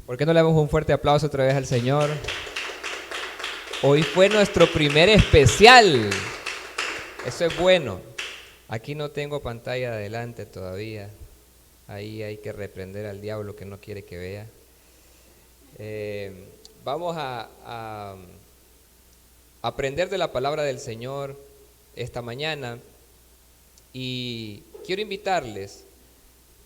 ¿Por qué no le damos un fuerte aplauso otra vez al Señor? Hoy fue nuestro primer especial. Eso es bueno. Aquí no tengo pantalla adelante todavía. Ahí hay que reprender al diablo que no quiere que vea. Vamos a aprender de la palabra del Señor esta mañana. Y quiero invitarles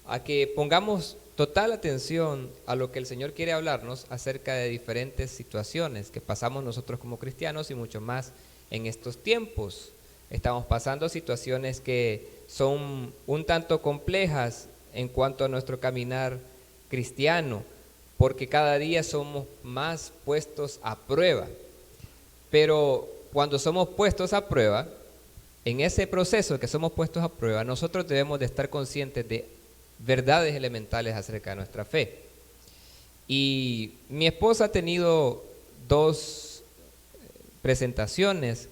a que pongamos total atención a lo que el Señor quiere hablarnos acerca de diferentes situaciones que pasamos nosotros como cristianos y mucho más en estos tiempos. Estamos pasando situaciones que son un tanto complejas en cuanto a nuestro caminar cristiano, porque cada día somos más puestos a prueba. Pero cuando somos puestos a prueba, en ese proceso que somos puestos a prueba, nosotros debemos de estar conscientes de verdades elementales acerca de nuestra fe. Y mi esposa ha tenido 2 presentaciones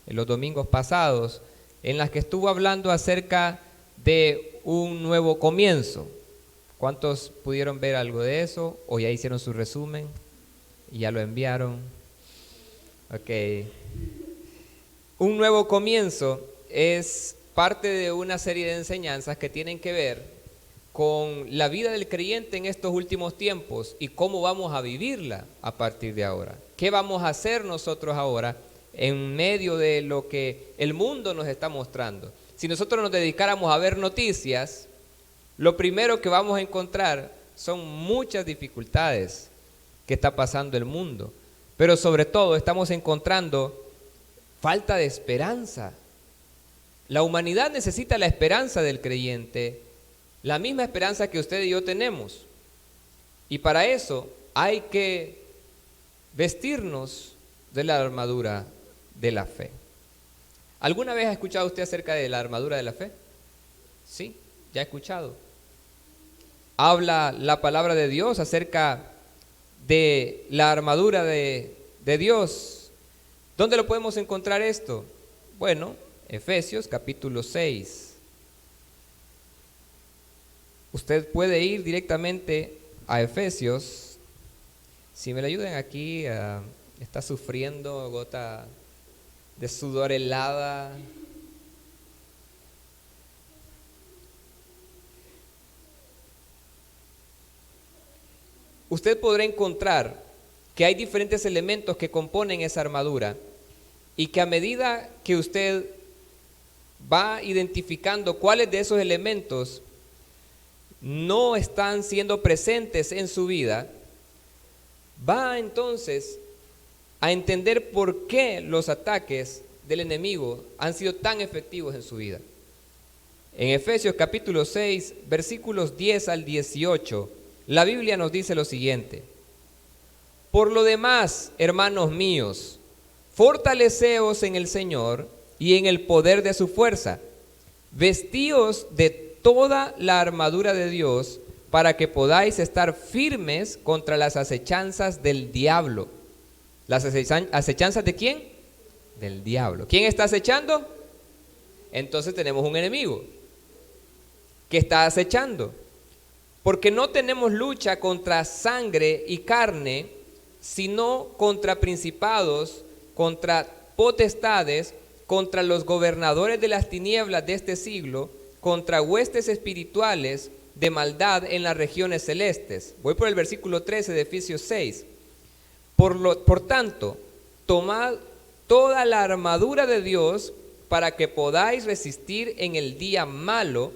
en los domingos pasados en las que estuvo hablando acerca de un nuevo comienzo. ¿Cuántos pudieron ver algo de eso? ¿O ya hicieron su resumen? ¿Y ya lo enviaron? Ok. Un nuevo comienzo es parte de una serie de enseñanzas que tienen que ver con la vida del creyente en estos últimos tiempos y cómo vamos a vivirla a partir de ahora. ¿Qué vamos a hacer nosotros ahora en medio de lo que el mundo nos está mostrando? Si nosotros nos dedicáramos a ver noticias, lo primero que vamos a encontrar son muchas dificultades que está pasando el mundo, pero sobre todo estamos encontrando falta de esperanza. La humanidad necesita la esperanza del creyente, la misma esperanza que usted y yo tenemos. Y para eso hay que vestirnos de la armadura de la fe. ¿Alguna vez ha escuchado usted acerca de la armadura de la fe? Sí, ya ha escuchado. Habla la palabra de Dios acerca de la armadura de Dios. ¿Dónde lo podemos encontrar esto? Bueno, Efesios capítulo 6. Usted puede ir directamente a Efesios. Si me le ayudan aquí, está sufriendo gota de sudor helada. Usted podrá encontrar que hay diferentes elementos que componen esa armadura y que a medida que usted va identificando cuáles de esos elementos no están siendo presentes en su vida, va entonces a entender por qué los ataques del enemigo han sido tan efectivos en su vida. En Efesios capítulo 6, versículos 10 al 18, la Biblia nos dice lo siguiente: por lo demás, hermanos míos, fortaleceos en el Señor y en el poder de su fuerza. Vestíos de toda la armadura de Dios para que podáis estar firmes contra las acechanzas del diablo. ¿Las acechanzas de quién? Del diablo. ¿Quién está acechando? Entonces tenemos un enemigo que está acechando. Porque no tenemos lucha contra sangre y carne, sino contra principados, contra potestades, contra los gobernadores de las tinieblas de este siglo, contra huestes espirituales de maldad en las regiones celestes. Voy por el versículo 13 de Efesios 6. Por tanto, tomad toda la armadura de Dios para que podáis resistir en el día malo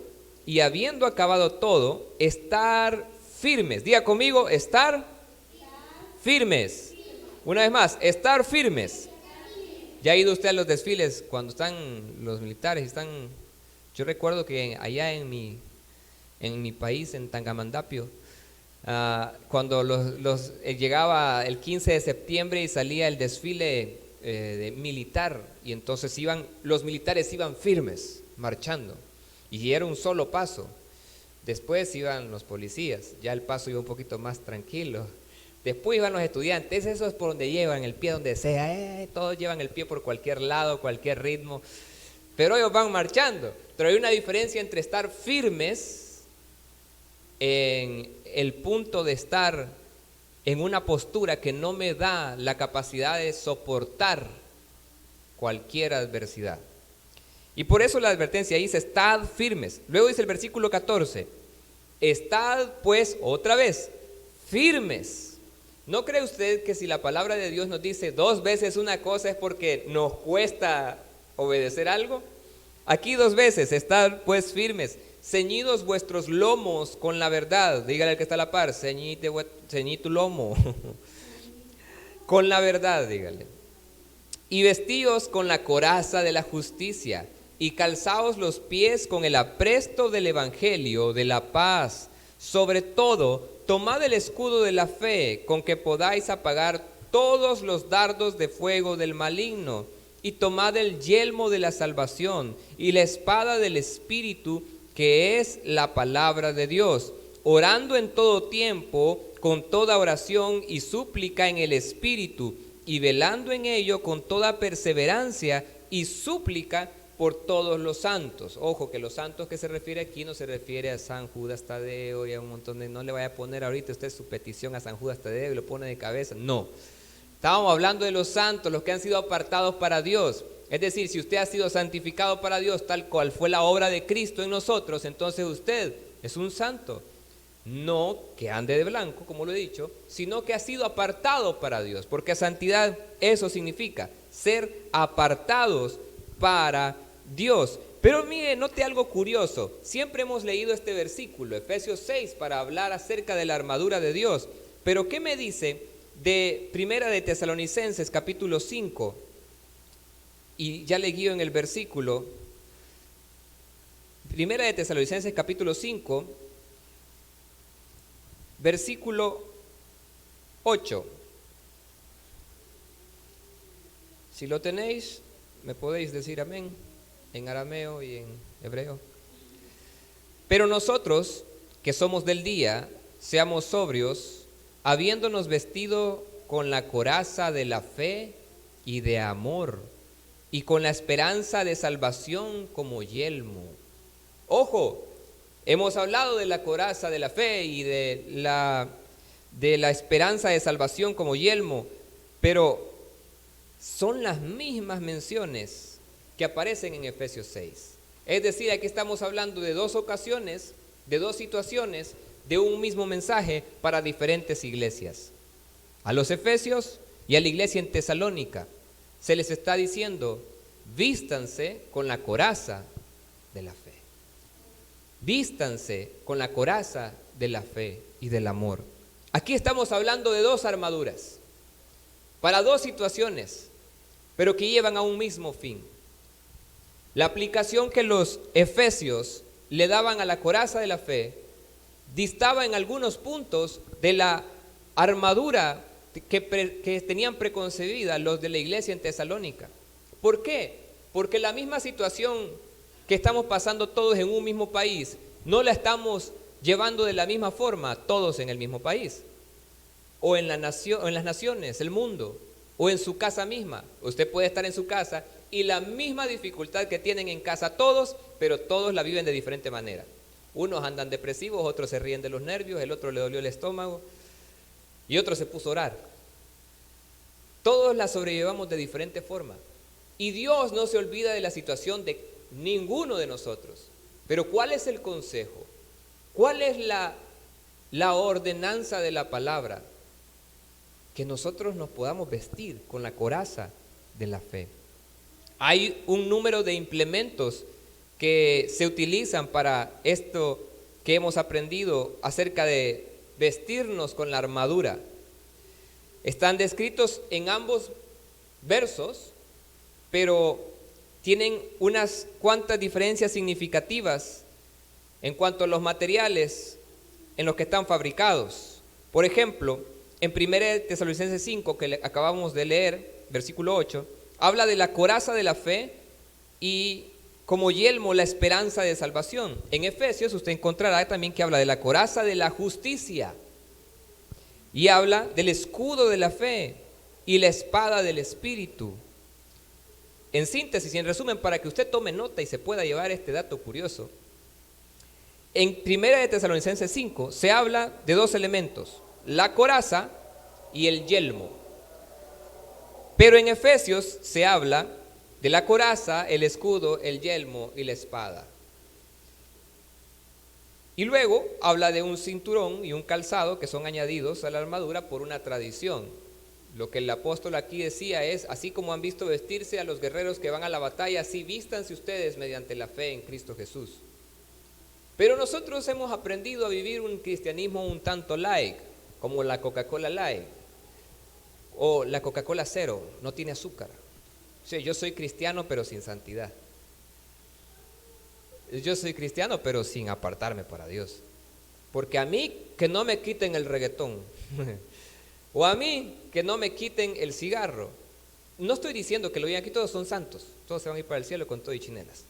y habiendo acabado todo, estar firmes. Diga conmigo, estar firmes. Una vez más, estar firmes. ¿Ya ha ido usted a los desfiles cuando están los militares? Yo recuerdo que allá en mi país, en Tangamandapio, cuando llegaba el 15 de septiembre y salía el desfile militar, y entonces los militares iban firmes, marchando, y era un solo paso. Después iban los policías, ya el paso iba un poquito más tranquilo. Después iban los estudiantes, eso es por donde llevan el pie, donde sea, todos llevan el pie por cualquier lado, cualquier ritmo, pero ellos van marchando. Pero hay una diferencia entre estar firmes en el punto de estar en una postura que no me da la capacidad de soportar cualquier adversidad. Y por eso la advertencia dice, estad firmes. Luego dice el versículo 14, estad pues otra vez firmes. ¿No cree usted que si la palabra de Dios nos dice 2 veces una cosa es porque nos cuesta obedecer algo? Aquí 2 veces, estad pues firmes, ceñidos vuestros lomos con la verdad. Dígale al que está a la par, ceñí tu lomo. Con la verdad, dígale. Y vestíos con la coraza de la justicia, y calzaos los pies con el apresto del evangelio de la paz. Sobre todo, tomad el escudo de la fe, con que podáis apagar todos los dardos de fuego del maligno, y tomad el yelmo de la salvación, y la espada del Espíritu, que es la palabra de Dios, orando en todo tiempo, con toda oración y súplica en el Espíritu, y velando en ello con toda perseverancia y súplica por todos los santos. Ojo, que los santos que se refiere aquí no se refiere a San Judas Tadeo y a un montón de... No le vaya a poner ahorita usted su petición a San Judas Tadeo y lo pone de cabeza. No, estábamos hablando de los santos, los que han sido apartados para Dios. Es decir, si usted ha sido santificado para Dios, tal cual fue la obra de Cristo en nosotros, entonces usted es un santo. No que ande de blanco, como lo he dicho, sino que ha sido apartado para Dios, porque santidad eso significa, ser apartados para Dios. Pero mire, note algo curioso, siempre hemos leído este versículo, Efesios 6, para hablar acerca de la armadura de Dios, pero ¿qué me dice de Primera de Tesalonicenses capítulo 5? Y ya le guío en el versículo, Primera de Tesalonicenses capítulo 5, versículo 8. Si lo tenéis, me podéis decir amén, en arameo y en hebreo. Pero nosotros, que somos del día, seamos sobrios, habiéndonos vestido con la coraza de la fe y de amor, y con la esperanza de salvación como yelmo. Ojo, hemos hablado de la coraza de la fe y de la esperanza de salvación como yelmo, pero son las mismas menciones que aparecen en Efesios 6. Es decir, aquí estamos hablando de 2 ocasiones, de 2 situaciones, de un mismo mensaje para diferentes iglesias. A los efesios y a la iglesia en Tesalónica se les está diciendo, vístanse con la coraza de la fe. Vístanse con la coraza de la fe y del amor. Aquí estamos hablando de 2 armaduras, para 2 situaciones, pero que llevan a un mismo fin. La aplicación que los efesios le daban a la coraza de la fe distaba en algunos puntos de la armadura que tenían preconcebida los de la iglesia en Tesalónica. ¿Por qué? Porque la misma situación que estamos pasando todos en un mismo país, no la estamos llevando de la misma forma todos en el mismo país, o en las naciones, el mundo, o en su casa misma. Usted puede estar en su casa y la misma dificultad que tienen en casa todos, pero todos la viven de diferente manera. Unos andan depresivos, otros se ríen de los nervios, el otro le dolió el estómago y otro se puso a orar. Todos la sobrellevamos de diferente forma. Y Dios no se olvida de la situación de ninguno de nosotros. Pero ¿cuál es el consejo? ¿Cuál es la ordenanza de la palabra? Que nosotros nos podamos vestir con la coraza de la fe. Hay un número de implementos que se utilizan para esto que hemos aprendido acerca de vestirnos con la armadura. Están descritos en ambos versos, pero tienen unas cuantas diferencias significativas en cuanto a los materiales en los que están fabricados. Por ejemplo, en 1 Tesalonicenses 5, que acabamos de leer, versículo 8, habla de la coraza de la fe y como yelmo la esperanza de salvación. En Efesios usted encontrará también que habla de la coraza de la justicia y habla del escudo de la fe y la espada del Espíritu. En síntesis y en resumen, para que usted tome nota y se pueda llevar este dato curioso, en 1 Tesalonicenses 5 se habla de 2 elementos: la coraza y el yelmo. Pero en Efesios se habla de la coraza, el escudo, el yelmo y la espada. Y luego habla de un cinturón y un calzado que son añadidos a la armadura por una tradición. Lo que el apóstol aquí decía es, así como han visto vestirse a los guerreros que van a la batalla, así vístanse ustedes mediante la fe en Cristo Jesús. Pero nosotros hemos aprendido a vivir un cristianismo un tanto light, como la Coca-Cola Light o la Coca-Cola Cero, no tiene azúcar. O sea, yo soy cristiano pero sin santidad. Yo soy cristiano pero sin apartarme para Dios. Porque a mí que no me quiten el reggaetón o a mí que no me quiten el cigarro. No estoy diciendo que lo digan aquí, todos son santos, todos se van a ir para el cielo con todo y chinelas.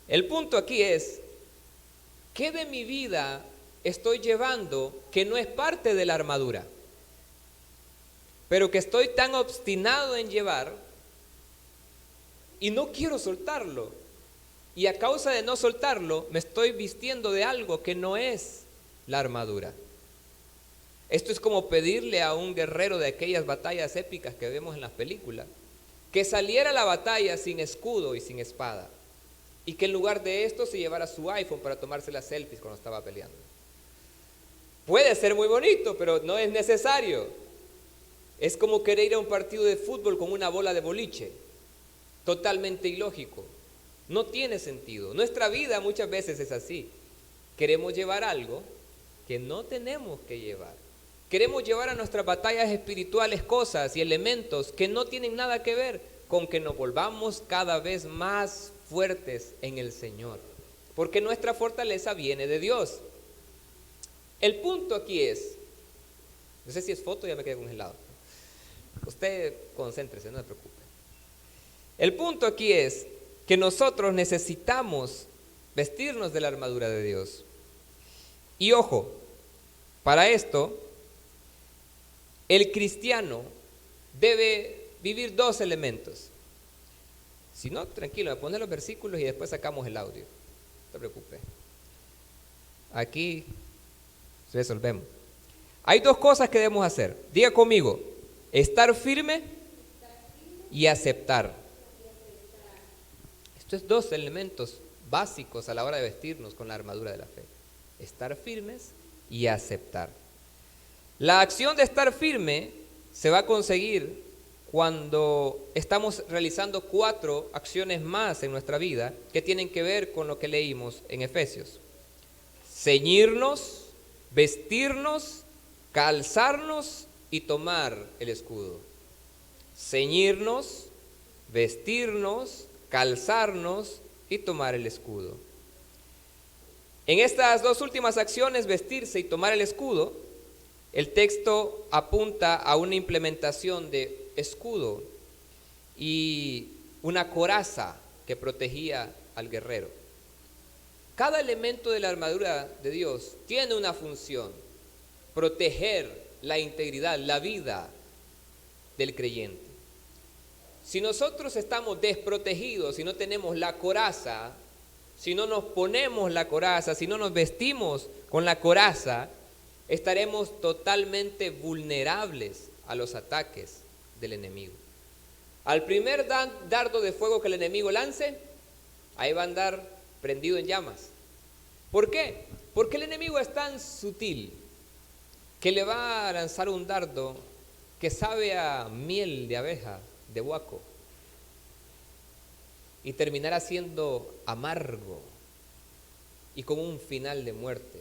El punto aquí es, ¿qué de mi vida estoy llevando que no es parte de la armadura? Pero que estoy tan obstinado en llevar y no quiero soltarlo. Y a causa de no soltarlo, me estoy vistiendo de algo que no es la armadura. Esto es como pedirle a un guerrero de aquellas batallas épicas que vemos en las películas, que saliera a la batalla sin escudo y sin espada, y que en lugar de esto se llevara su iPhone para tomarse las selfies cuando estaba peleando. Puede ser muy bonito, pero no es necesario. Es como querer ir a un partido de fútbol con una bola de boliche, totalmente ilógico. No tiene sentido. Nuestra vida muchas veces es así. Queremos llevar algo que no tenemos que llevar. Queremos llevar a nuestras batallas espirituales cosas y elementos que no tienen nada que ver con que nos volvamos cada vez más fuertes en el Señor. Porque nuestra fortaleza viene de Dios. El punto aquí es, no sé si es foto, ya me quedé congelado. Usted concéntrese, no se preocupe. El punto aquí es que nosotros necesitamos vestirnos de la armadura de Dios. Y ojo, para esto, el cristiano debe vivir dos elementos. Si no, tranquilo, me pone los versículos y después sacamos el audio. No te preocupes. Aquí resolvemos. Hay dos cosas que debemos hacer. Diga conmigo, estar firme y aceptar. Estos dos elementos básicos a la hora de vestirnos con la armadura de la fe. Estar firmes y aceptar. La acción de estar firme se va a conseguir cuando estamos realizando 4 acciones más en nuestra vida que tienen que ver con lo que leímos en Efesios. Ceñirnos, vestirnos, calzarnos y tomar el escudo. Ceñirnos, vestirnos, calzarnos y tomar el escudo. En estas dos últimas acciones, vestirse y tomar el escudo, el texto apunta a una implementación de escudo y una coraza que protegía al guerrero. Cada elemento de la armadura de Dios tiene una función: proteger la integridad, la vida del creyente. Si nosotros estamos desprotegidos, si no tenemos la coraza, si no nos ponemos la coraza, si no nos vestimos con la coraza, estaremos totalmente vulnerables a los ataques del enemigo. Al primer dardo de fuego que el enemigo lance, ahí va a andar prendido en llamas. ¿Por qué? Porque el enemigo es tan sutil que le va a lanzar un dardo que sabe a miel de abeja, de huaco, y terminará siendo amargo y con un final de muerte,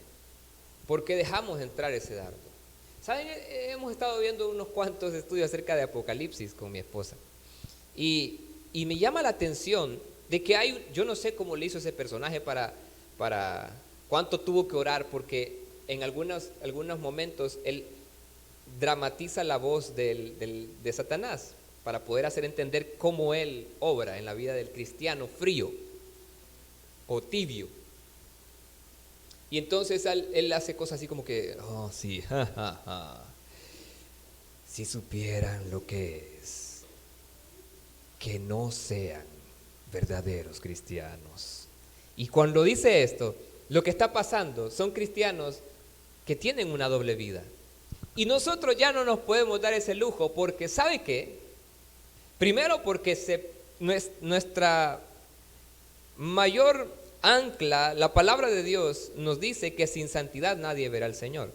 porque dejamos entrar ese dardo. ¿Saben? Hemos estado viendo unos cuantos estudios acerca de Apocalipsis con mi esposa, y me llama la atención de que hay, yo no sé cómo le hizo ese personaje para cuánto tuvo que orar, porque en algunos momentos él dramatiza la voz de Satanás para poder hacer entender cómo él obra en la vida del cristiano frío o tibio. Y entonces él hace cosas así como que, oh sí, si supieran lo que es que no sean verdaderos cristianos. Y cuando dice esto, lo que está pasando son cristianos que tienen una doble vida. Y nosotros ya no nos podemos dar ese lujo porque, ¿sabe qué? Primero porque nuestra mayor ancla, la palabra de Dios, nos dice que sin santidad nadie verá al Señor.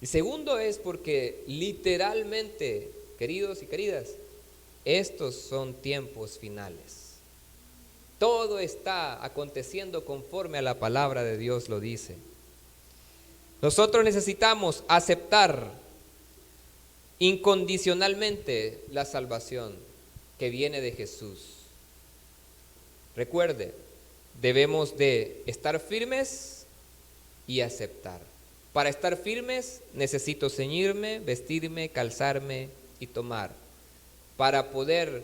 Y segundo es porque literalmente, queridos y queridas, estos son tiempos finales. Todo está aconteciendo conforme a la palabra de Dios lo dice. Nosotros necesitamos aceptar incondicionalmente la salvación que viene de Jesús. Recuerde, debemos de estar firmes y aceptar. Para estar firmes necesito ceñirme, vestirme, calzarme y tomar. Para poder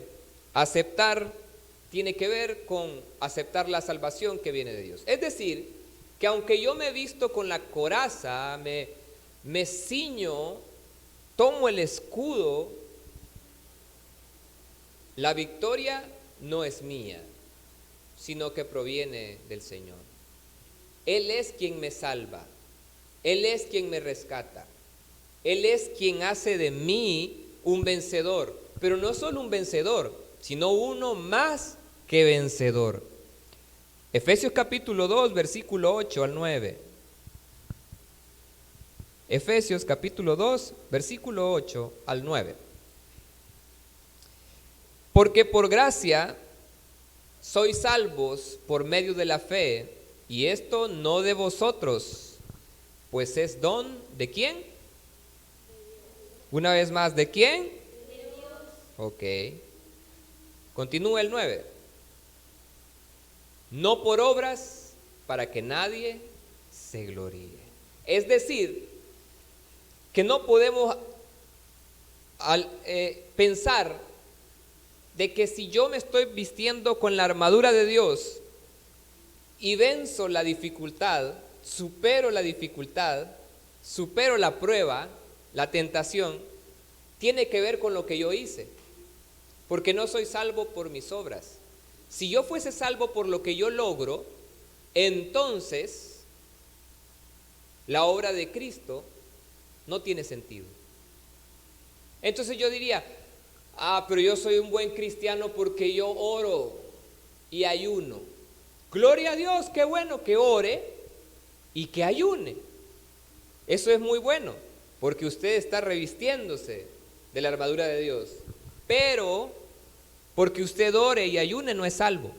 aceptar tiene que ver con aceptar la salvación que viene de Dios. Es decir, que aunque yo me visto con la coraza, me ciño, tomo el escudo, la victoria no es mía, sino que proviene del Señor. Él es quien me salva, Él es quien me rescata, Él es quien hace de mí un vencedor, pero no solo un vencedor, sino uno más que vencedor. Efesios capítulo 2, versículo 8 al 9. Efesios capítulo 2, versículo 8 al 9. Porque por gracia sois salvos por medio de la fe, y esto no de vosotros, pues es don ¿de quién? Una vez más, ¿de quién? De Dios. Ok. Continúa el 9. No por obras, para que nadie se gloríe. Es decir, que no podemos pensar de que si yo me estoy vistiendo con la armadura de Dios y venzo la dificultad, supero la prueba, la tentación, tiene que ver con lo que yo hice, porque no soy salvo por mis obras. Si yo fuese salvo por lo que yo logro, entonces la obra de Cristo no tiene sentido. Entonces yo diría, pero yo soy un buen cristiano porque yo oro y ayuno. Gloria a Dios, qué bueno que ore y que ayune. Eso es muy bueno, porque usted está revistiéndose de la armadura de Dios. Pero porque usted ore y ayune no es salvo.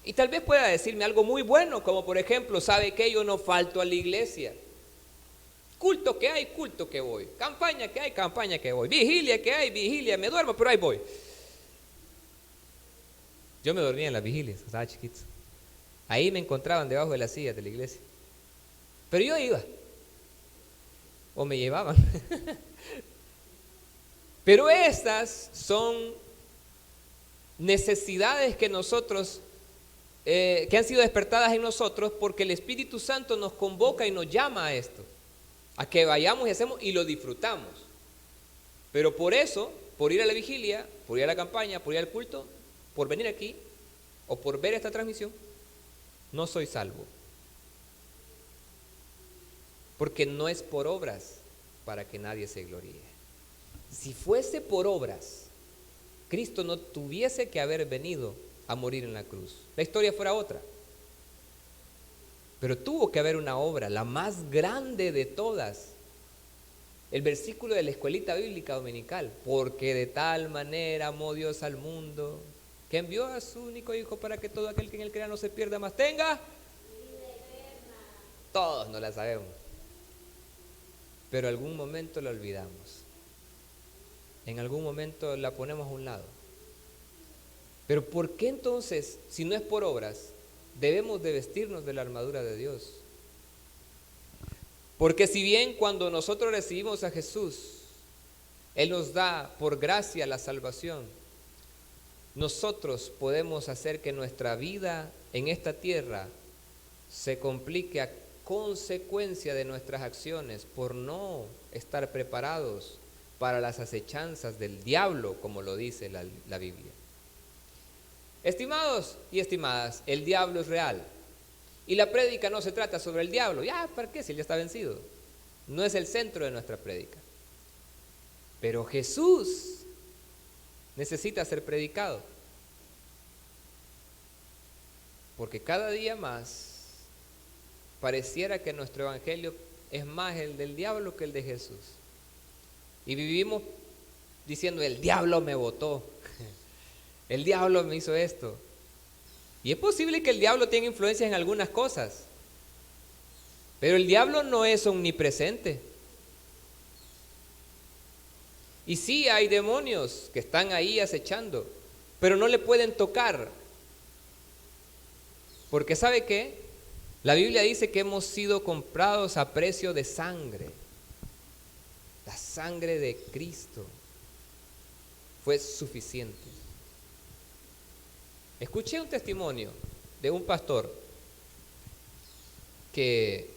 Y tal vez pueda decirme algo muy bueno, como por ejemplo, ¿sabe qué? Yo no falto a la iglesia. Culto que hay, culto que voy. Campaña que hay, campaña que voy. Vigilia que hay, vigilia. Me duermo, pero ahí voy. Yo me dormía en las vigilias, estaba chiquito. Ahí me encontraban debajo de las sillas de la iglesia. Pero yo iba. O me llevaban. Pero estas son necesidades que nosotros, que han sido despertadas en nosotros porque el Espíritu Santo nos convoca y nos llama a esto, a que vayamos y hacemos y lo disfrutamos. Pero por eso, por ir a la vigilia, por ir a la campaña, por ir al culto, por venir aquí o por ver esta transmisión, no soy salvo. Porque no es por obras para que nadie se gloríe. Si fuese por obras, Cristo no tuviese que haber venido a morir en la cruz. La historia fuera otra. Pero tuvo que haber una obra, la más grande de todas. El versículo de la escuelita bíblica dominical. Porque de tal manera amó Dios al mundo, que envió a su único Hijo para que todo aquel que en él crea no se pierda, mas tenga. Todos no la sabemos. Pero algún momento la olvidamos. En algún momento la ponemos a un lado. Pero ¿por qué entonces, si no es por obras, debemos de vestirnos de la armadura de Dios? Porque si bien cuando nosotros recibimos a Jesús, Él nos da por gracia la salvación, nosotros podemos hacer que nuestra vida en esta tierra se complique a consecuencia de nuestras acciones por no estar preparados para las acechanzas del diablo, como lo dice la Biblia. Estimados y estimadas, el diablo es real. Y la prédica no se trata sobre el diablo. Ya, ¿para qué? Si él ya está vencido. no es el centro de nuestra prédica. Pero Jesús necesita ser predicado, porque cada día más pareciera que nuestro evangelio es más el del diablo que el de Jesús. Y vivimos diciendo: el diablo me botó, el diablo me hizo esto. Y es posible que el diablo tenga influencia en algunas cosas, pero el diablo no es omnipresente. Y sí hay demonios que están ahí acechando, pero no le pueden tocar. Porque ¿sabe qué? La Biblia dice que hemos sido comprados a precio de sangre. La sangre de Cristo fue suficiente. Escuché un testimonio de un pastor que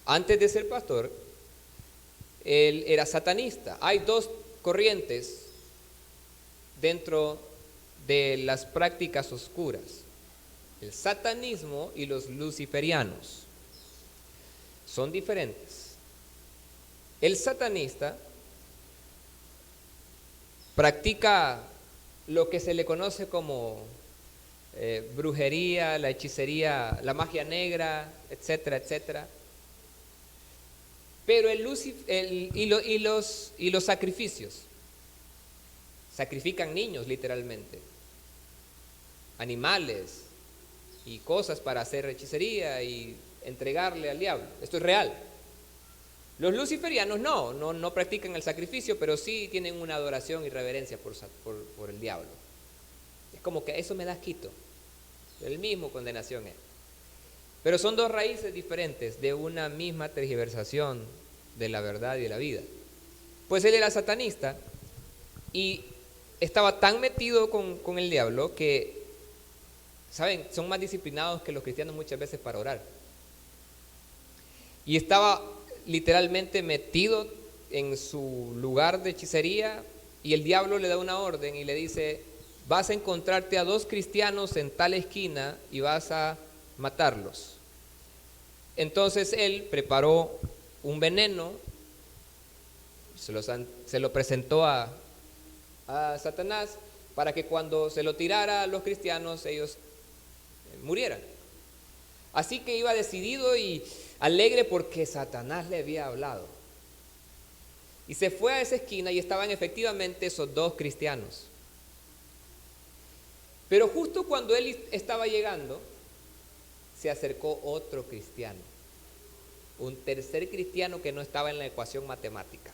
antes de ser pastor, él era satanista. Hay dos corrientes dentro de las prácticas oscuras: el satanismo y los luciferianos. Son diferentes. El satanista practica lo que se le conoce como brujería, la hechicería, la magia negra, etcétera, etcétera. Pero los sacrificios, sacrifican niños literalmente, animales y cosas para hacer hechicería y entregarle al diablo. Esto es real. Los luciferianos no practican el sacrificio, pero sí tienen una adoración y reverencia por el diablo. Es como que eso me da asquito. El mismo condenación es. Pero son dos raíces diferentes de una misma tergiversación de la verdad y de la vida. Pues él era satanista y estaba tan metido con el diablo que, ¿saben?, son más disciplinados que los cristianos muchas veces para orar. Y estaba literalmente metido en su lugar de hechicería, y el diablo le da una orden y le dice: vas a encontrarte a 2 cristianos en tal esquina y vas a matarlos. Entonces él preparó un veneno, se lo presentó a Satanás para que cuando se lo tirara a los cristianos ellos murieran. Así que iba decidido y alegre porque Satanás le había hablado. Y se fue a esa esquina y estaban efectivamente esos 2 cristianos. Pero justo cuando él estaba llegando, se acercó otro cristiano, un tercer cristiano que no estaba en la ecuación matemática,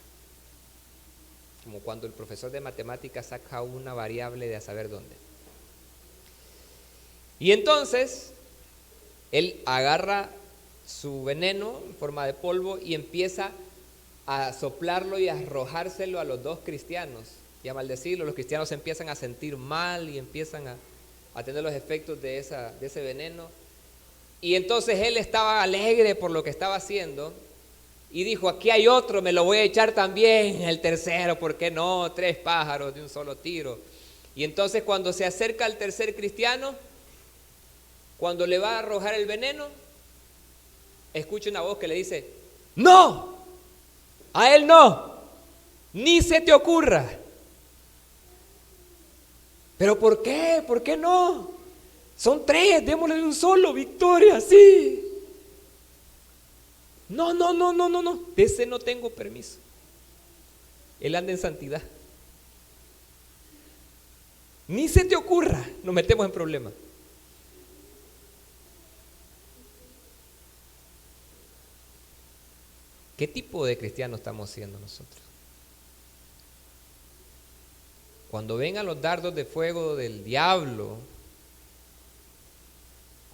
como cuando el profesor de matemáticas saca una variable de a saber dónde. Y entonces él agarra su veneno en forma de polvo y empieza a soplarlo y a arrojárselo a los 2 cristianos y a maldecirlo. Los cristianos se empiezan a sentir mal y empiezan a tener los efectos de ese veneno. Y entonces él estaba alegre por lo que estaba haciendo y dijo: aquí hay otro, me lo voy a echar también, el tercero, ¿por qué no? 3 pájaros de un solo tiro. Y entonces cuando se acerca al tercer cristiano, cuando le va a arrojar el veneno, escucha una voz que le dice: ¡no! ¡A él no! ¡Ni se te ocurra! ¿Pero por qué? ¿Por qué no? Son 3, démosle de un solo, victoria, sí. No, de ese no tengo permiso. Él anda en santidad. Ni se te ocurra, nos metemos en problemas. ¿Qué tipo de cristianos estamos siendo nosotros? Cuando vengan los dardos de fuego del diablo,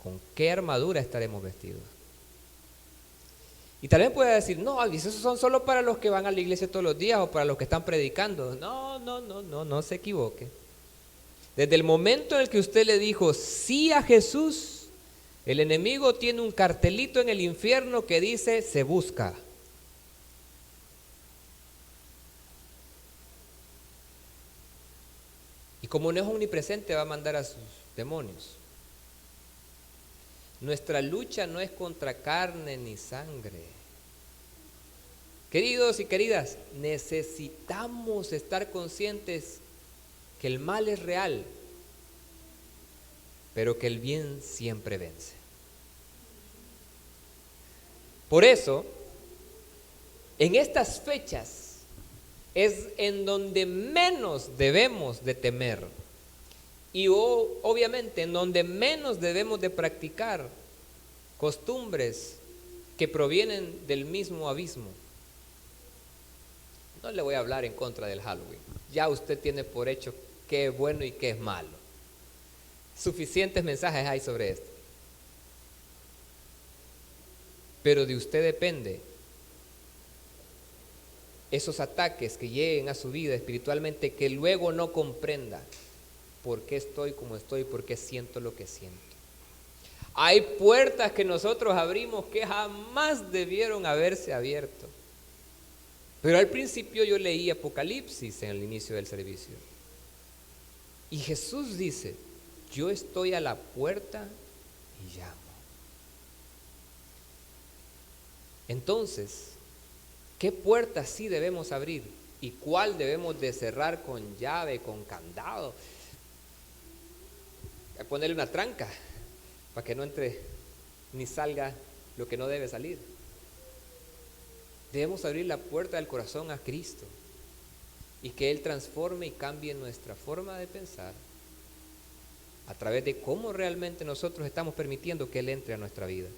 ¿con qué armadura estaremos vestidos? Y tal vez pueda decir: no, esos son solo para los que van a la iglesia todos los días o para los que están predicando. No se equivoque. Desde el momento en el que usted le dijo sí a Jesús, el enemigo tiene un cartelito en el infierno que dice: se busca. Y como no es omnipresente, va a mandar a sus demonios. Nuestra lucha no es contra carne ni sangre. Queridos y queridas, necesitamos estar conscientes que el mal es real, pero que el bien siempre vence. Por eso, en estas fechas es en donde menos debemos de temer y obviamente en donde menos debemos de practicar costumbres que provienen del mismo abismo. No le voy a hablar en contra del Halloween. Ya usted tiene por hecho qué es bueno y qué es malo. Suficientes mensajes hay sobre esto. Pero de usted depende esos ataques que lleguen a su vida espiritualmente, que luego no comprenda por qué estoy como estoy, por qué siento lo que siento. Hay puertas que nosotros abrimos que jamás debieron haberse abierto. Pero al principio yo leí Apocalipsis en el inicio del servicio. Y Jesús dice, yo estoy a la puerta y llamo. Entonces, ¿qué puertas sí debemos abrir? ¿Y cuál debemos de cerrar con llave, con candado? Hay que ponerle una tranca para que no entre ni salga lo que no debe salir. Debemos abrir la puerta del corazón a Cristo y que Él transforme y cambie nuestra forma de pensar a través de cómo realmente nosotros estamos permitiendo que Él entre a nuestra vida.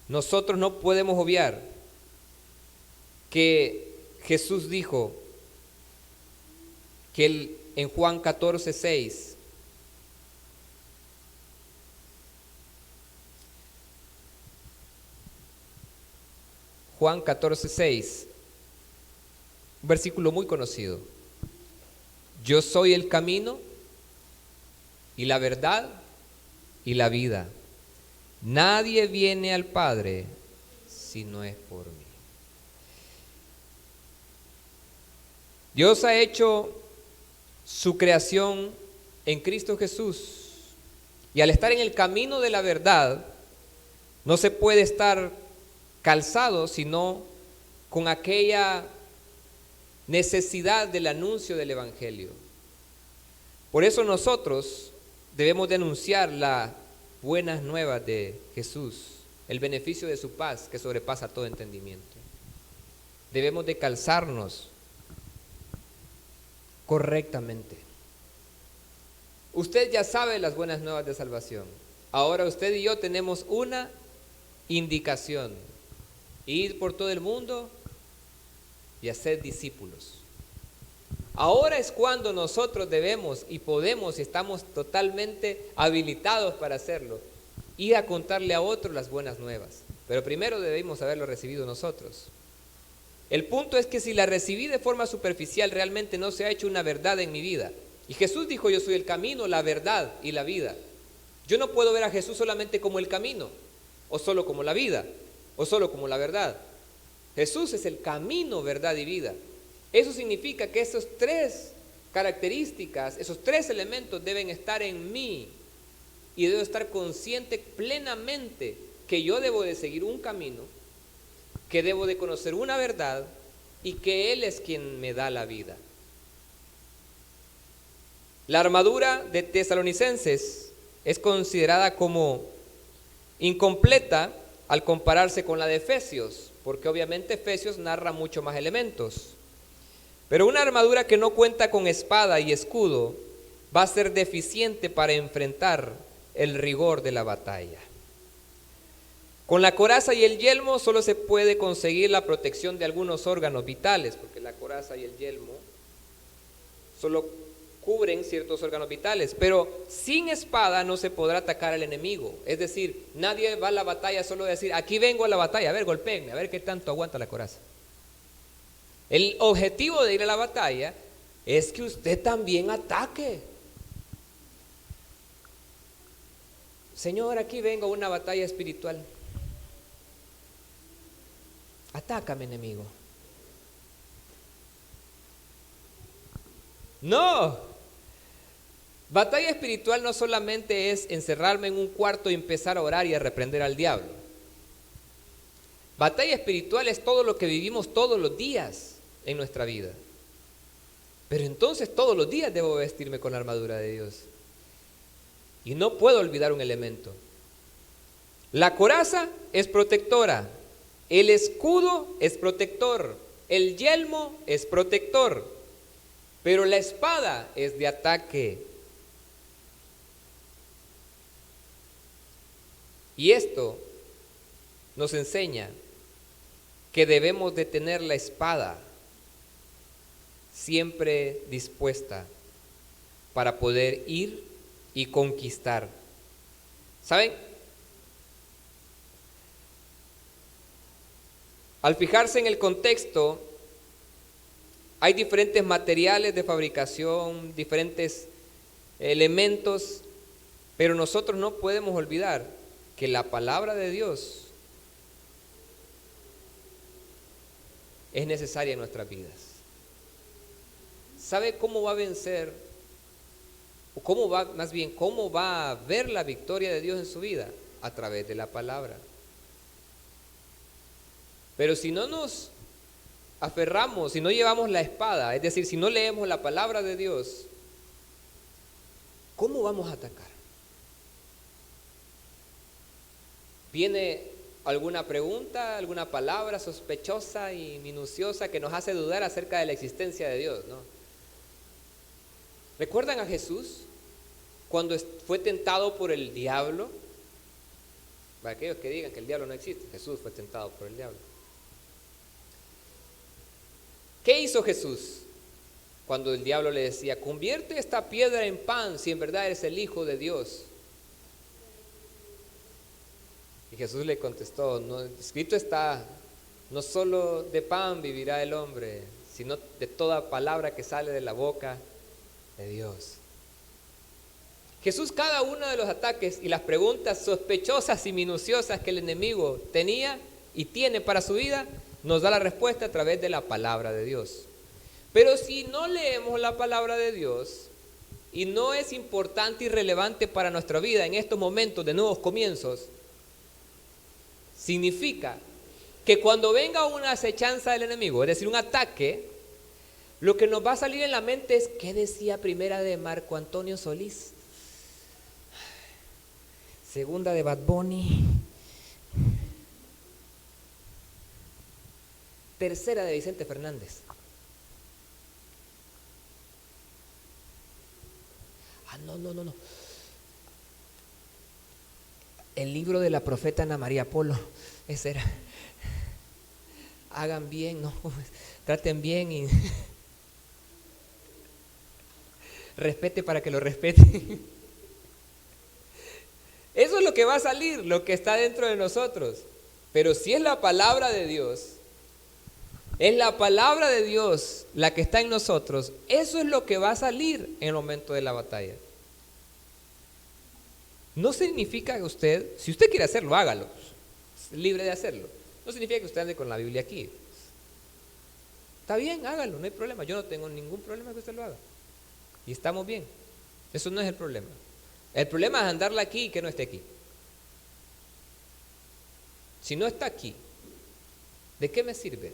Nosotros no podemos obviar que Jesús dijo que Él en Juan 14:6 Juan 14:6, un versículo muy conocido. Yo soy el camino y la verdad y la vida. Nadie viene al Padre si no es por mí. Dios ha hecho su creación en Cristo Jesús. Y al estar en el camino de la verdad, no se puede estar calzado, sino con aquella necesidad del anuncio del Evangelio. Por eso nosotros debemos de anunciar las buenas nuevas de Jesús, el beneficio de su paz que sobrepasa todo entendimiento. Debemos de calzarnos correctamente. Usted ya sabe las buenas nuevas de salvación. Ahora usted y yo tenemos una indicación: ir por todo el mundo y hacer discípulos. Ahora es cuando nosotros debemos y podemos y estamos totalmente habilitados para hacerlo, ir a contarle a otros las buenas nuevas. Pero primero debemos haberlo recibido nosotros. El punto es que si la recibí de forma superficial, realmente no se ha hecho una verdad en mi vida. Y Jesús dijo, yo soy el camino, la verdad y la vida. Yo no puedo ver a Jesús solamente como el camino, o solo como la vida, o solo como la verdad. Jesús es el camino, verdad y vida. Eso significa que esas tres características, esos tres elementos deben estar en mí. Y debo estar consciente plenamente que yo debo de seguir un camino, que debo de conocer una verdad y que Él es quien me da la vida. La armadura de Tesalonicenses es considerada como incompleta al compararse con la de Efesios, porque obviamente Efesios narra mucho más elementos. Pero una armadura que no cuenta con espada y escudo va a ser deficiente para enfrentar el rigor de la batalla. Con la coraza y el yelmo solo se puede conseguir la protección de algunos órganos vitales, porque la coraza y el yelmo solo cubren ciertos órganos vitales, pero sin espada no se podrá atacar al enemigo. Es decir, nadie va a la batalla solo de decir, aquí vengo a la batalla, a ver, golpéenme, a ver qué tanto aguanta la coraza. El objetivo de ir a la batalla es que usted también ataque. Señor, aquí vengo a una batalla espiritual. Atácame, enemigo. No. Batalla espiritual no solamente es encerrarme en un cuarto y empezar a orar y a reprender al diablo. Batalla espiritual es todo lo que vivimos todos los días en nuestra vida. Pero entonces todos los días debo vestirme con la armadura de Dios. Y no puedo olvidar un elemento. La coraza es protectora, el escudo es protector, el yelmo es protector, pero la espada es de ataque. Y esto nos enseña que debemos de tener la espada siempre dispuesta para poder ir y conquistar. ¿Saben? Al fijarse en el contexto, hay diferentes materiales de fabricación, diferentes elementos, pero nosotros no podemos olvidar que la palabra de Dios es necesaria en nuestras vidas. ¿Sabe cómo va a vencer? O cómo va a ver la victoria de Dios en su vida? A través de la palabra. Pero si no nos aferramos, si no llevamos la espada, es decir, si no leemos la palabra de Dios, ¿cómo vamos a atacar? ¿Viene alguna pregunta, alguna palabra sospechosa y minuciosa que nos hace dudar acerca de la existencia de Dios, ¿no? ¿Recuerdan a Jesús cuando fue tentado por el diablo? Para aquellos que digan que el diablo no existe, Jesús fue tentado por el diablo. ¿Qué hizo Jesús cuando el diablo le decía, convierte esta piedra en pan si en verdad eres el Hijo de Dios? Y Jesús le contestó, no, escrito está, no solo de pan vivirá el hombre, sino de toda palabra que sale de la boca de Dios. Jesús, cada uno de los ataques y las preguntas sospechosas y minuciosas que el enemigo tenía y tiene para su vida, nos da la respuesta a través de la palabra de Dios. Pero si no leemos la palabra de Dios y no es importante y relevante para nuestra vida en estos momentos de nuevos comienzos, significa que cuando venga una acechanza del enemigo, es decir, un ataque, lo que nos va a salir en la mente es ¿qué decía primera de Marco Antonio Solís? Segunda de Bad Bunny, tercera de Vicente Fernández. No. El libro de la profeta Ana María Polo, ese era. Hagan bien, no, traten bien y respete para que lo respeten. Eso es lo que va a salir, lo que está dentro de nosotros. Pero si es la palabra de Dios, es la palabra de Dios la que está en nosotros, eso es lo que va a salir en el momento de la batalla. No significa que usted, si usted quiere hacerlo, hágalo, es libre de hacerlo. No significa que usted ande con la Biblia aquí. Está bien, hágalo, no hay problema. Yo no tengo ningún problema que usted lo haga. Y estamos bien. Eso no es el problema. El problema es andarla aquí y que no esté aquí. Si no está aquí, ¿de qué me sirve?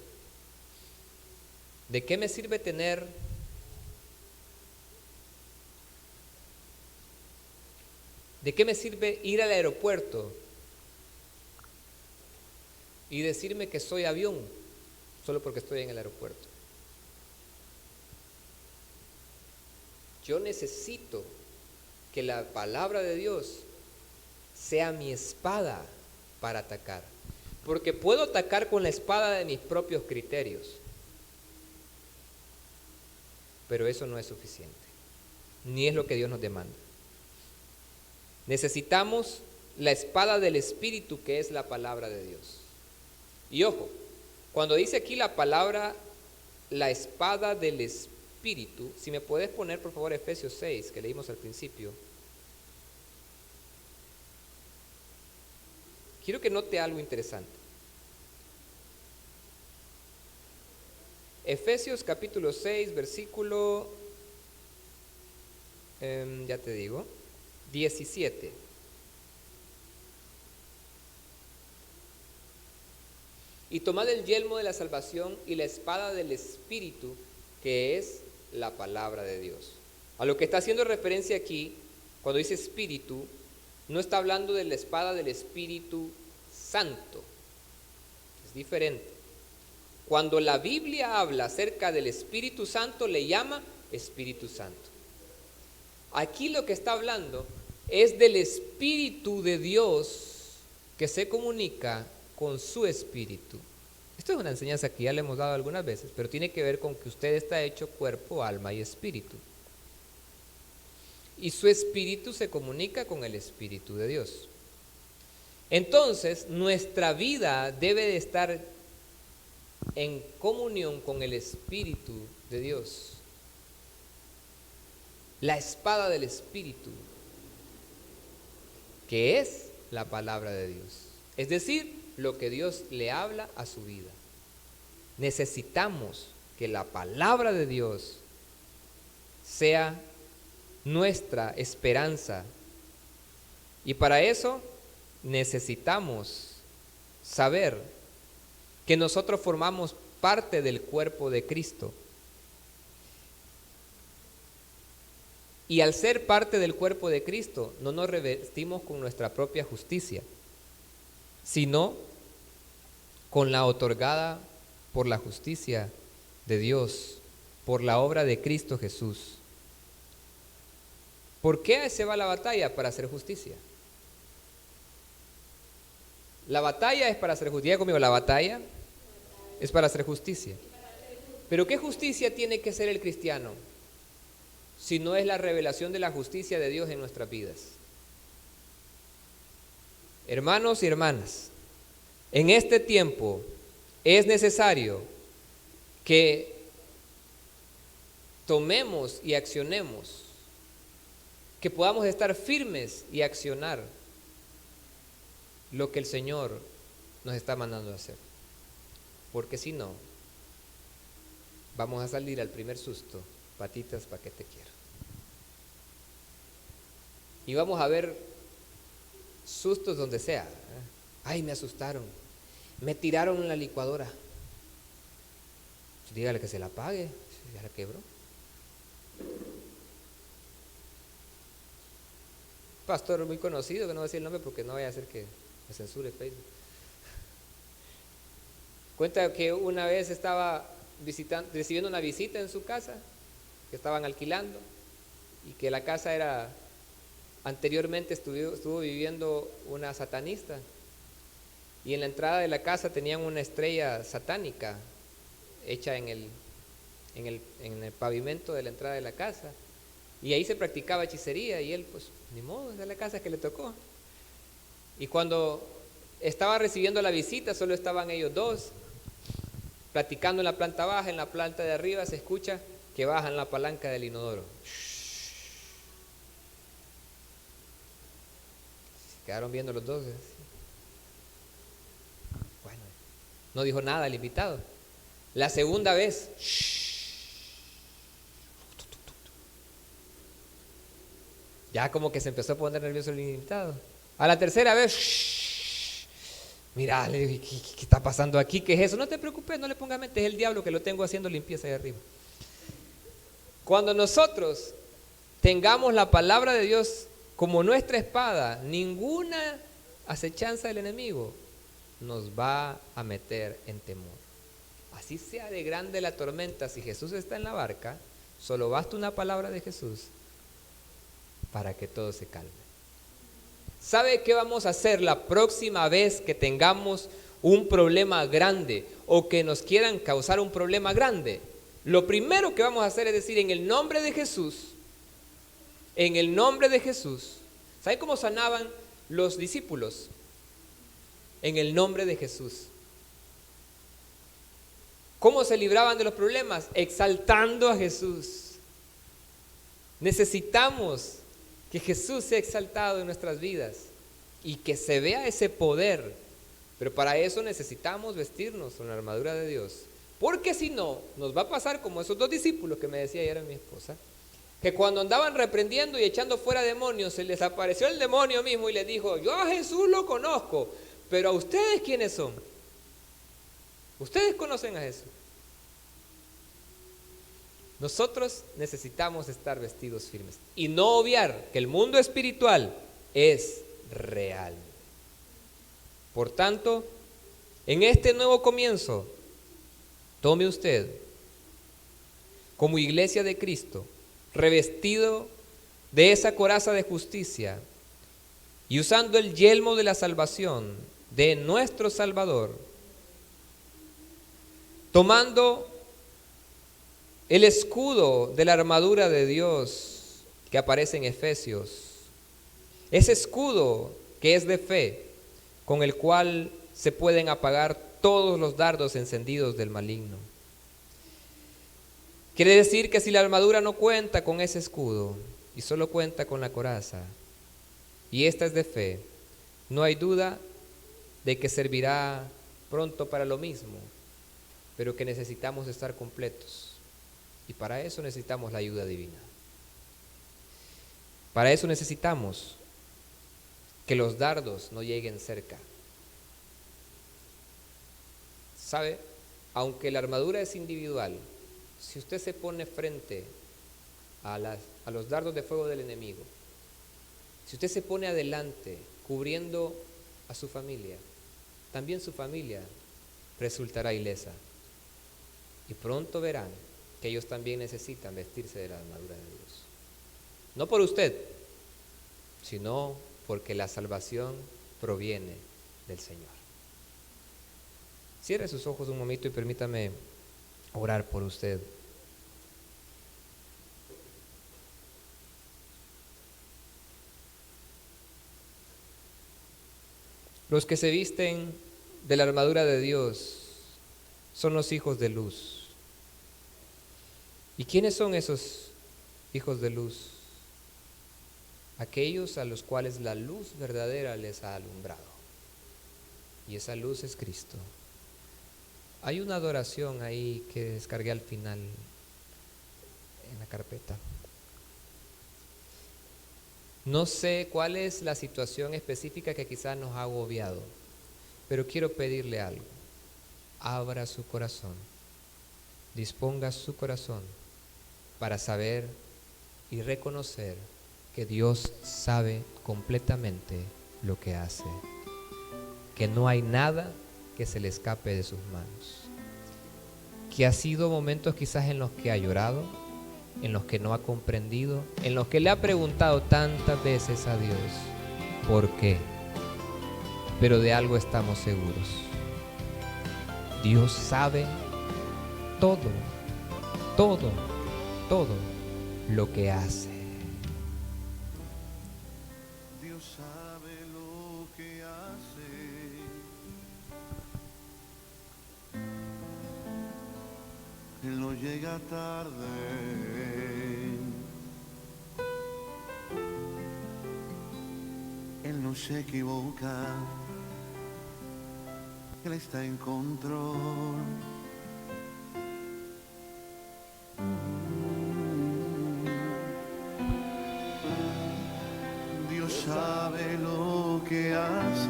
¿De qué me sirve tener ¿de qué me sirve ir al aeropuerto y decirme que soy avión solo porque estoy en el aeropuerto? Yo necesito que la palabra de Dios sea mi espada para atacar, porque puedo atacar con la espada de mis propios criterios, pero eso no es suficiente, ni es lo que Dios nos demanda. Necesitamos la espada del Espíritu, que es la palabra de Dios. Y ojo, cuando dice aquí la palabra, la espada del Espíritu, si me puedes poner por favor Efesios 6, que leímos al principio. Quiero que note algo interesante. Efesios capítulo 6, versículo, ya te digo, 17. y tomad el yelmo de la salvación y la espada del Espíritu, que es la palabra de Dios. A lo que está haciendo referencia aquí, cuando dice Espíritu, no está hablando de la espada del Espíritu Santo. Es diferente. Cuando la Biblia habla acerca del Espíritu Santo, le llama Espíritu Santo. Aquí lo que está hablando es del Espíritu de Dios que se comunica con su Espíritu. Esto es una enseñanza que ya le hemos dado algunas veces, pero tiene que ver con que usted está hecho cuerpo, alma y espíritu. Y su espíritu se comunica con el Espíritu de Dios. Entonces, nuestra vida debe de estar en comunión con el Espíritu de Dios. La espada del Espíritu, que es la palabra de Dios. Es decir, lo que Dios le habla a su vida. Necesitamos que la palabra de Dios sea nuestra esperanza. Y para eso necesitamos saber que nosotros formamos parte del cuerpo de Cristo. Y al ser parte del cuerpo de Cristo, no nos revestimos con nuestra propia justicia, sino con la otorgada por la justicia de Dios, por la obra de Cristo Jesús. ¿Por qué se va a la batalla? Para hacer justicia. La batalla es para hacer justicia. Diga conmigo, la batalla es para hacer justicia. Pero ¿qué justicia tiene que ser el cristiano? Si no es la revelación de la justicia de Dios en nuestras vidas. Hermanos y hermanas, en este tiempo es necesario que tomemos y accionemos, que podamos estar firmes y accionar lo que el Señor nos está mandando a hacer. Porque si no, vamos a salir al primer susto, patitas pa' que te quiero. Y vamos a ver sustos donde sea. Ay, me asustaron, me tiraron en la licuadora. Dígale que se la pague, ya la quebró. Pastor muy conocido, que no voy a decir el nombre porque no vaya a hacer que me censure Facebook. Cuenta que una vez estaba recibiendo una visita en su casa, que estaban alquilando, y que la casa era, anteriormente estuvo viviendo una satanista, y en la entrada de la casa tenían una estrella satánica hecha en el pavimento de la entrada de la casa, y ahí se practicaba hechicería, y él pues ni modo, esa es la casa que le tocó. Y cuando estaba recibiendo la visita, solo estaban ellos dos platicando en la planta baja. En la planta de arriba se escucha que bajan la palanca del inodoro. Se quedaron viendo los dos. Bueno, no dijo nada el invitado. La segunda vez, ya como que se empezó a poner nervioso el invitado. A la tercera vez, mira, le dije, ¿qué está pasando aquí? ¿Qué es eso? No te preocupes, no le pongas mente, es el diablo que lo tengo haciendo limpieza ahí arriba. Cuando nosotros tengamos la palabra de Dios como nuestra espada, ninguna acechanza del enemigo nos va a meter en temor. Así sea de grande la tormenta, si Jesús está en la barca, solo basta una palabra de Jesús para que todo se calme. ¿Sabe qué vamos a hacer la próxima vez que tengamos un problema grande o que nos quieran causar un problema grande? Lo primero que vamos a hacer es decir, en el nombre de Jesús, en el nombre de Jesús. ¿Sabe cómo sanaban los discípulos? En el nombre de Jesús. ¿Cómo se libraban de los problemas? Exaltando a Jesús. Necesitamos que Jesús sea exaltado en nuestras vidas y que se vea ese poder, pero para eso necesitamos vestirnos con la armadura de Dios, porque si no, nos va a pasar como esos dos discípulos que me decía ayer mi esposa, que cuando andaban reprendiendo y echando fuera demonios, se les apareció el demonio mismo y les dijo, yo a Jesús lo conozco, pero a ustedes ¿quiénes son? Ustedes conocen a Jesús. Nosotros necesitamos estar vestidos firmes y no obviar que el mundo espiritual es real. Por tanto, en este nuevo comienzo, tome usted, como iglesia de Cristo, revestido de esa coraza de justicia y usando el yelmo de la salvación de nuestro Salvador, tomando el escudo de la armadura de Dios que aparece en Efesios, ese escudo que es de fe, con el cual se pueden apagar todos los dardos encendidos del maligno. Quiere decir que si la armadura no cuenta con ese escudo y solo cuenta con la coraza, y esta es de fe, no hay duda de que servirá pronto para lo mismo, pero que necesitamos estar completos. Y para eso necesitamos la ayuda divina. Para eso necesitamos que los dardos no lleguen cerca. ¿Sabe? Aunque la armadura es individual, si usted se pone frente a los dardos de fuego del enemigo, si usted se pone adelante cubriendo a su familia, también su familia resultará ilesa. Y pronto verán que ellos también necesitan vestirse de la armadura de Dios. No por usted, sino porque la salvación proviene del Señor. Cierre sus ojos un momento y permítame orar por usted. Los que se visten de la armadura de Dios son los hijos de luz. ¿Y quiénes son esos hijos de luz? Aquellos a los cuales la luz verdadera les ha alumbrado. Y esa luz es Cristo. Hay una adoración ahí que descargué al final en la carpeta. No sé cuál es la situación específica que quizás nos ha agobiado, pero quiero pedirle algo. Abra su corazón, disponga su corazón para saber y reconocer que Dios sabe completamente lo que hace, que no hay nada que se le escape de sus manos, que ha sido momentos quizás en los que ha llorado, en los que no ha comprendido, en los que le ha preguntado tantas veces a Dios, ¿por qué? Pero de algo estamos seguros. Dios sabe todo lo que hace. Dios sabe lo que hace. Él no llega tarde. Él no se equivoca. Él está en control. Dios sabe lo que hace.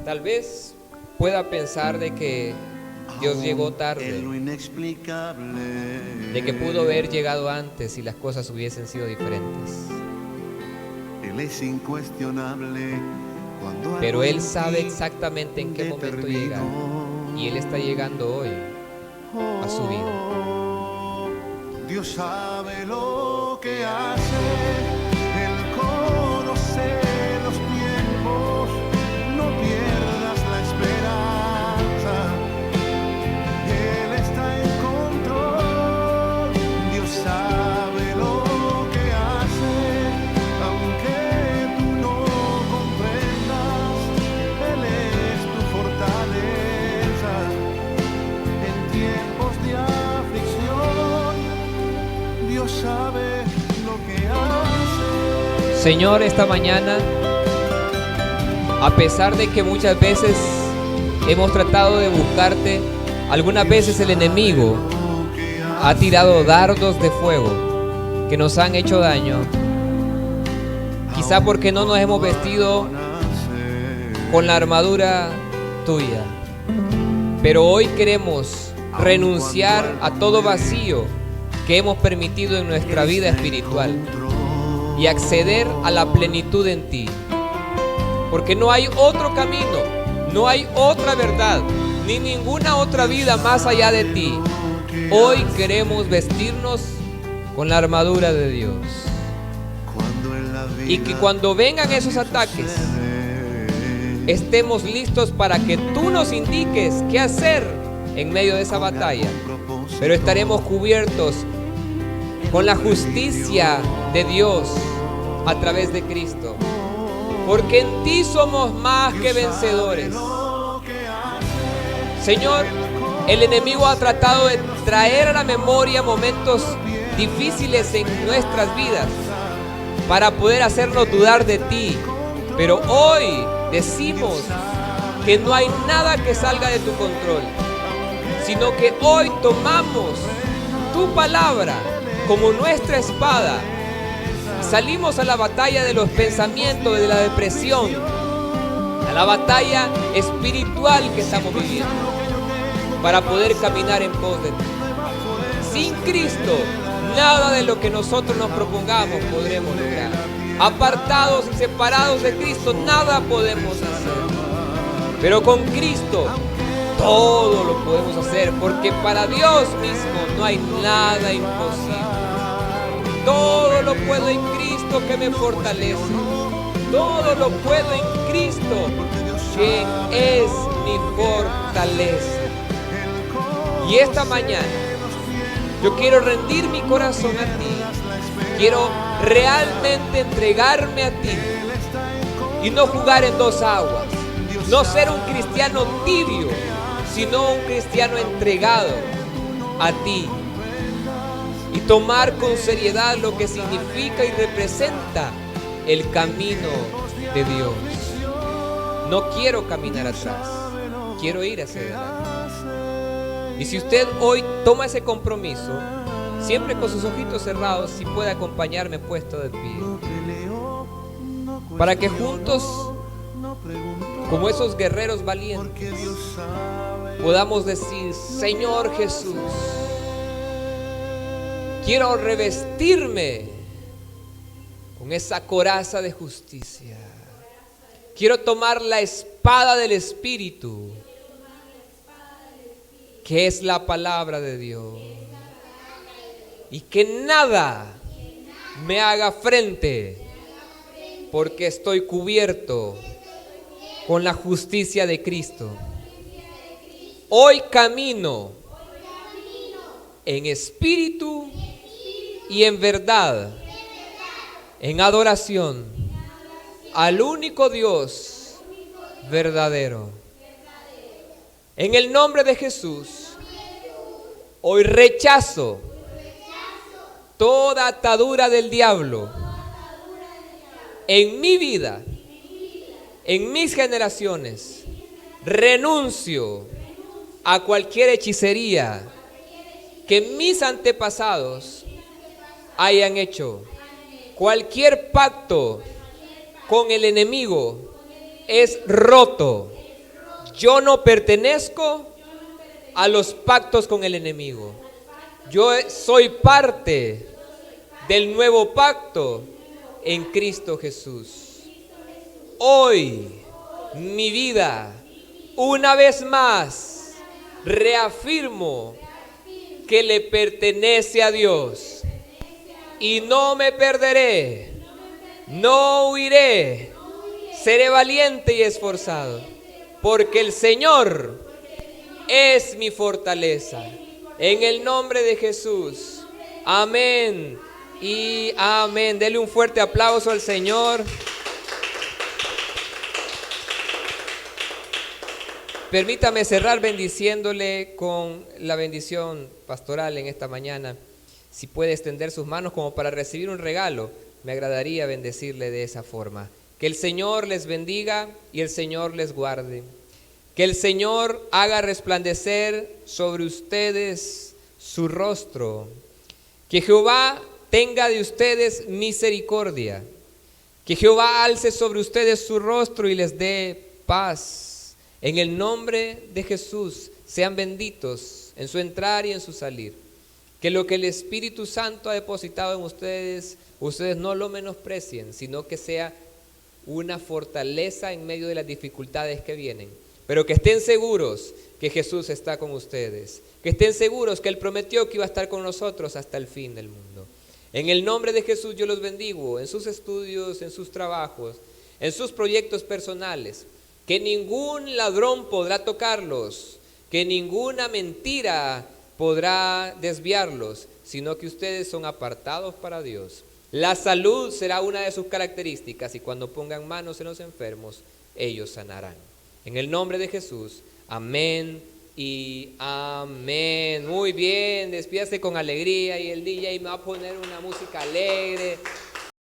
Tal vez pueda pensar de que Dios llegó tarde, En lo inexplicable. de que pudo haber llegado antes si las cosas hubiesen sido diferentes. Él es incuestionable. Cuando Pero algo Él en sabe ti exactamente en qué momento determinó. llegar. Y Él está llegando hoy a su vida. Dios sabe lo que hace. Él conoce los tiempos. No pierdas la esperanza. Él está en control. Dios sabe lo que hace. Aunque tú no comprendas, Él es tu fortaleza. En tiempos de aflicción, Dios sabe lo que hace. Señor, esta mañana, a pesar de que muchas veces hemos tratado de buscarte, algunas veces el enemigo ha tirado dardos de fuego que nos han hecho daño. Quizá porque no nos hemos vestido con la armadura tuya. Pero hoy queremos renunciar a todo vacío que hemos permitido en nuestra vida espiritual y acceder a la plenitud en ti. Porque no hay otro camino, no hay otra verdad, ni ninguna otra vida más allá de ti. Hoy queremos vestirnos con la armadura de Dios. Y que cuando vengan esos ataques, estemos listos para que tú nos indiques qué hacer en medio de esa batalla. Pero estaremos cubiertos con la justicia de Dios a través de Cristo. Porque en ti somos más que vencedores. Señor, el enemigo ha tratado de traer a la memoria momentos difíciles en nuestras vidas para poder hacernos dudar de ti. Pero hoy decimos que no hay nada que salga de tu control, sino que hoy tomamos tu palabra como nuestra espada. Salimos a la batalla de los pensamientos, de la depresión, a la batalla espiritual que estamos viviendo, para poder caminar en pos de ti. Sin Cristo, nada de lo que nosotros nos propongamos podremos lograr. Apartados y separados de Cristo, nada podemos hacer. Pero con Cristo, todo lo podemos hacer, porque para Dios mismo no hay nada imposible. Todo lo puedo en Cristo que me fortalece. Todo lo puedo en Cristo, quien es mi fortaleza. Y esta mañana yo quiero rendir mi corazón a ti. Quiero realmente entregarme a ti y no jugar en dos aguas. No ser un cristiano tibio, sino un cristiano entregado a ti. Y tomar con seriedad lo que significa y representa el camino de Dios. No quiero caminar atrás, quiero ir hacia adelante. Y si usted hoy toma ese compromiso, siempre con sus ojitos cerrados, si puede acompañarme puesto de pie, para que juntos, como esos guerreros valientes, podamos decir: Señor Jesús, quiero revestirme con esa coraza de justicia. Quiero tomar la espada del Espíritu, que es la palabra de Dios, y que nada me haga frente, porque estoy cubierto con la justicia de Cristo. Hoy camino en espíritu y en verdad, en adoración al único Dios verdadero. En el nombre de Jesús, hoy rechazo toda atadura del diablo en mi vida, en mis generaciones. Renuncio a cualquier hechicería que mis antepasados hayan hecho. Cualquier pacto con el enemigo es roto. Yo no pertenezco a los pactos con el enemigo. Yo soy parte del nuevo pacto en Cristo Jesús. Hoy mi vida, una vez más, reafirmo que le pertenece a Dios. Y no me perderé, no huiré, seré valiente y esforzado, porque el Señor es mi fortaleza. En el nombre de Jesús, amén y amén. Dele un fuerte aplauso al Señor. Permítame cerrar bendiciéndole con la bendición pastoral en esta mañana. Si puede extender sus manos como para recibir un regalo, me agradaría bendecirle de esa forma. Que el Señor les bendiga y el Señor les guarde. Que el Señor haga resplandecer sobre ustedes su rostro. Que Jehová tenga de ustedes misericordia. Que Jehová alce sobre ustedes su rostro y les dé paz. En el nombre de Jesús, sean benditos en su entrar y en su salir. Que lo que el Espíritu Santo ha depositado en ustedes, ustedes no lo menosprecien, sino que sea una fortaleza en medio de las dificultades que vienen. Pero que estén seguros que Jesús está con ustedes. Que estén seguros que Él prometió que iba a estar con nosotros hasta el fin del mundo. En el nombre de Jesús yo los bendigo en sus estudios, en sus trabajos, en sus proyectos personales. Que ningún ladrón podrá tocarlos, que ninguna mentira podrá desviarlos, sino que ustedes son apartados para Dios. La salud será una de sus características y cuando pongan manos en los enfermos, ellos sanarán. En el nombre de Jesús, amén y amén. Muy bien, despídase con alegría y el DJ me va a poner una música alegre.